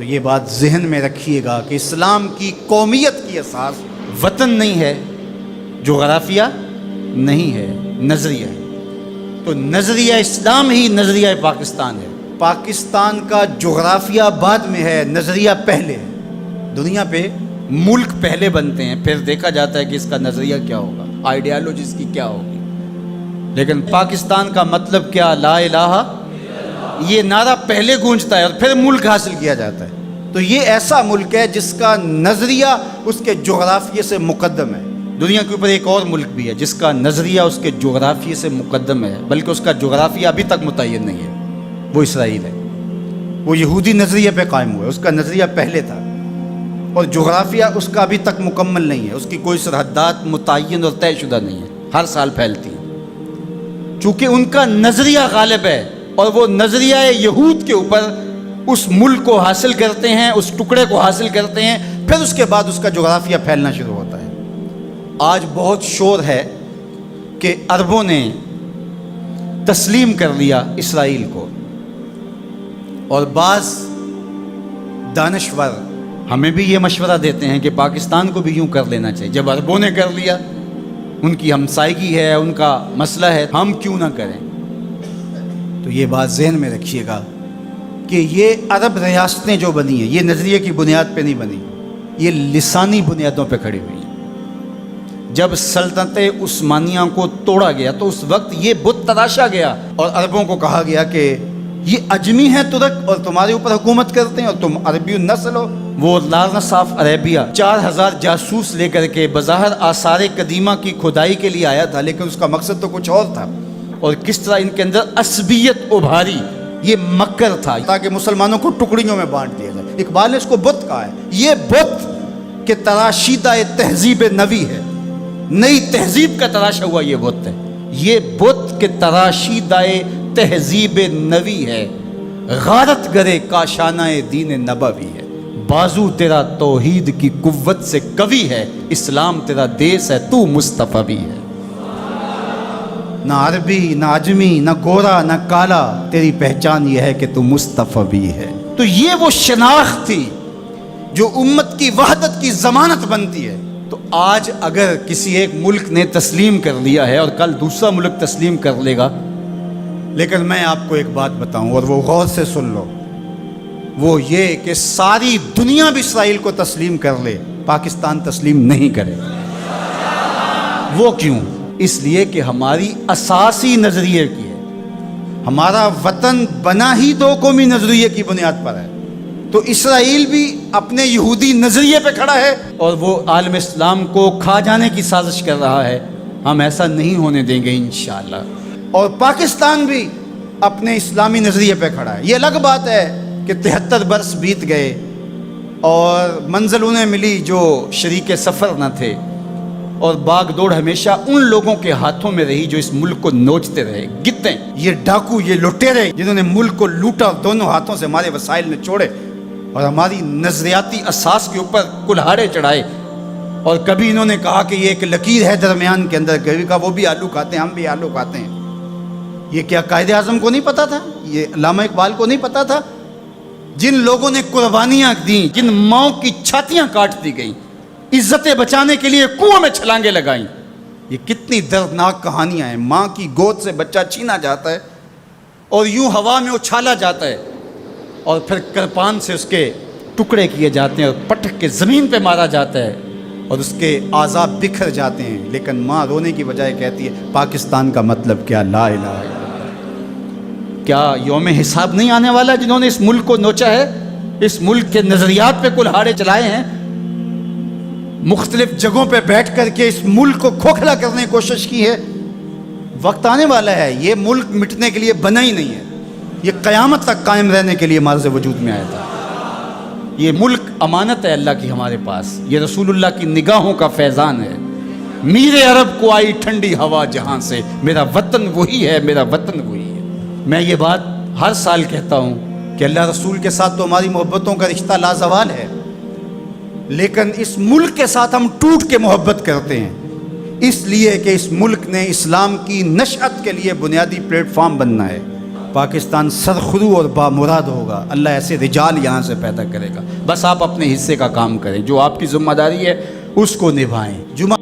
تو یہ بات ذہن میں رکھیے گا کہ اسلام کی قومیت کی اساس وطن نہیں ہے، جغرافیہ نہیں ہے، نظریہ ہے۔ تو نظریہ اسلام ہی نظریہ پاکستان ہے۔ پاکستان کا جغرافیہ بعد میں ہے، نظریہ پہلے ہے۔ دنیا پہ ملک پہلے بنتے ہیں، پھر دیکھا جاتا ہے کہ اس کا نظریہ کیا ہوگا، آئیڈیالوجی اس کی کیا ہوگی۔ لیکن پاکستان کا مطلب کیا؟ لا الہ، یہ نعرہ پہلے گونجتا ہے اور پھر ملک حاصل کیا جاتا ہے۔ تو یہ ایسا ملک ہے جس کا نظریہ اس کے جغرافیے سے مقدم ہے۔ دنیا کے اوپر ایک اور ملک بھی ہے جس کا نظریہ اس کے جغرافیے سے مقدم ہے، بلکہ اس کا جغرافیہ ابھی تک متعین نہیں ہے، وہ اسرائیل ہے۔ وہ یہودی نظریے پہ قائم ہوا ہے، اس کا نظریہ پہلے تھا اور جغرافیہ اس کا ابھی تک مکمل نہیں ہے، اس کی کوئی سرحدات متعین اور طے شدہ نہیں ہے، ہر سال پھیلتی ہے۔ چونکہ ان کا نظریہ غالب ہے اور وہ نظریہ یہود کے اوپر اس ملک کو حاصل کرتے ہیں، اس ٹکڑے کو حاصل کرتے ہیں، پھر اس کے بعد اس کا جغرافیہ پھیلنا شروع ہوتا ہے۔ آج بہت شور ہے کہ عربوں نے تسلیم کر لیا اسرائیل کو، اور بعض دانشور ہمیں بھی یہ مشورہ دیتے ہیں کہ پاکستان کو بھی یوں کر لینا چاہیے۔ جب عربوں نے کر لیا، ان کی ہمسائیگی ہے، ان کا مسئلہ ہے، ہم کیوں نہ کریں؟ تو یہ بات ذہن میں رکھیے گا کہ یہ عرب ریاستیں جو بنی ہیں، یہ نظریے کی بنیاد پہ نہیں بنی، یہ لسانی بنیادوں پہ کھڑی ہوئی ہیں۔ جب سلطنت عثمانیہ کو توڑا گیا تو اس وقت یہ بت تراشا گیا اور عربوں کو کہا گیا کہ یہ اجمی ہیں ترک اور تمہارے اوپر حکومت کرتے ہیں اور تم عربی النسل ہو۔ وہ لارنس آف عربیہ 4000 جاسوس لے کر کے بظاہر آثار قدیمہ کی کھدائی کے لیے آیا تھا، لیکن اس کا مقصد تو کچھ اور تھا، اور کس طرح ان کے اندر عصبیت ابھاری، یہ مکر تھا تاکہ مسلمانوں کو ٹکڑیوں میں بانٹ دیا جائے۔ اقبال نے اس کو بت کہا ہے۔ یہ بت کہ تراشیدہ تہذیب نوی ہے، نئی تہذیب کا تراشا ہوا یہ بت ہے۔ یہ بت کہ تراشیدہ تہذیب نوی ہے، غارت گرے کاشانہ دین نبوی ہے۔ بازو تیرا توحید کی قوت سے قوی ہے، اسلام تیرا دیس ہے، تو مصطفی ہے۔ نہ عربی، نہ اجمی، نہ گورا، نہ کالا، تیری پہچان یہ ہے کہ تو مصطفی ہے۔ تو یہ وہ شناخت تھی جو امت کی وحدت کی ضمانت بنتی ہے۔ تو آج اگر کسی ایک ملک نے تسلیم کر لیا ہے اور کل دوسرا ملک تسلیم کر لے گا، لیکن میں آپ کو ایک بات بتاؤں اور وہ غور سے سن لو، وہ یہ کہ ساری دنیا بھی اسرائیل کو تسلیم کر لے، پاکستان تسلیم نہیں کرے۔ وہ کیوں؟ اس لیے کہ ہماری اساسی نظریے کی ہے، ہمارا وطن بنا ہی دو قومی نظریے کی بنیاد پر ہے۔ تو اسرائیل بھی اپنے یہودی نظریے پہ کھڑا ہے اور وہ عالم اسلام کو کھا جانے کی سازش کر رہا ہے۔ ہم ایسا نہیں ہونے دیں گے انشاءاللہ۔ اور پاکستان بھی اپنے اسلامی نظریے پہ کھڑا ہے۔ یہ الگ بات ہے کہ 73 برس بیت گئے اور منزل انہیں ملی جو شریک سفر نہ تھے، اور باغ دوڑ ہمیشہ ان لوگوں کے ہاتھوں میں رہی جو اس ملک کو نوچتے رہے۔ گتیں، یہ ڈاکو، یہ لٹیرے جنہوں نے ملک کو لوٹا، دونوں ہاتھوں سے ہمارے وسائل میں چھوڑے اور ہماری نظریاتی اساس کے اوپر کلہاڑے چڑھائے۔ اور کبھی انہوں نے کہا کہ یہ ایک لکیر ہے درمیان کے اندر، کبھی کہا وہ بھی آلو کھاتے ہیں، ہم بھی آلو کھاتے ہیں۔ یہ کیا قائد اعظم کو نہیں پتا تھا؟ یہ علامہ اقبال کو نہیں پتا تھا؟ جن لوگوں نے قربانیاں دیں، جن ماؤں کی چھاتیاں کاٹ دی گئیں، عزتیں بچانے کے لیے کنویں میں چھلانگیں لگائیں، یہ کتنی دردناک کہانیاں ہیں۔ ماں کی گود سے بچہ چھینا جاتا ہے اور یوں ہوا میں اچھالا جاتا ہے اور پھر کرپان سے اس کے ٹکڑے کیے جاتے ہیں اور پٹک کے زمین پہ مارا جاتا ہے اور اس کے اعضاء بکھر جاتے ہیں، لیکن ماں رونے کی بجائے کہتی ہے پاکستان کا مطلب کیا؟ لا الہ الا اللہ۔ کیا یوم حساب نہیں آنے والا؟ جنہوں نے اس ملک کو نوچا ہے، اس ملک کے نظریات پہ کلہاڑے چلائے ہیں، مختلف جگہوں پہ بیٹھ کر کے اس ملک کو کھوکھلا کرنے کی کوشش کی ہے، وقت آنے والا ہے۔ یہ ملک مٹنے کے لیے بنا ہی نہیں ہے، یہ قیامت تک قائم رہنے کے لیے معرض وجود میں آیا تھا۔ یہ ملک امانت ہے اللہ کی ہمارے پاس، یہ رسول اللہ کی نگاہوں کا فیضان ہے۔ میرے عرب کو آئی ٹھنڈی ہوا جہاں سے، میرا وطن وہی ہے، میرا وطن وہی ہے۔ میں یہ بات ہر سال کہتا ہوں کہ اللہ رسول کے ساتھ تو ہماری محبتوں کا رشتہ لازوال ہے، لیکن اس ملک کے ساتھ ہم ٹوٹ کے محبت کرتے ہیں، اس لیے کہ اس ملک نے اسلام کی نشأت کے لیے بنیادی پلیٹ فارم بننا ہے۔ پاکستان سرخرو اور بامراد ہوگا، اللہ ایسے رجال یہاں سے پیدا کرے گا۔ بس آپ اپنے حصے کا کام کریں، جو آپ کی ذمہ داری ہے اس کو نبھائیں۔ جمعہ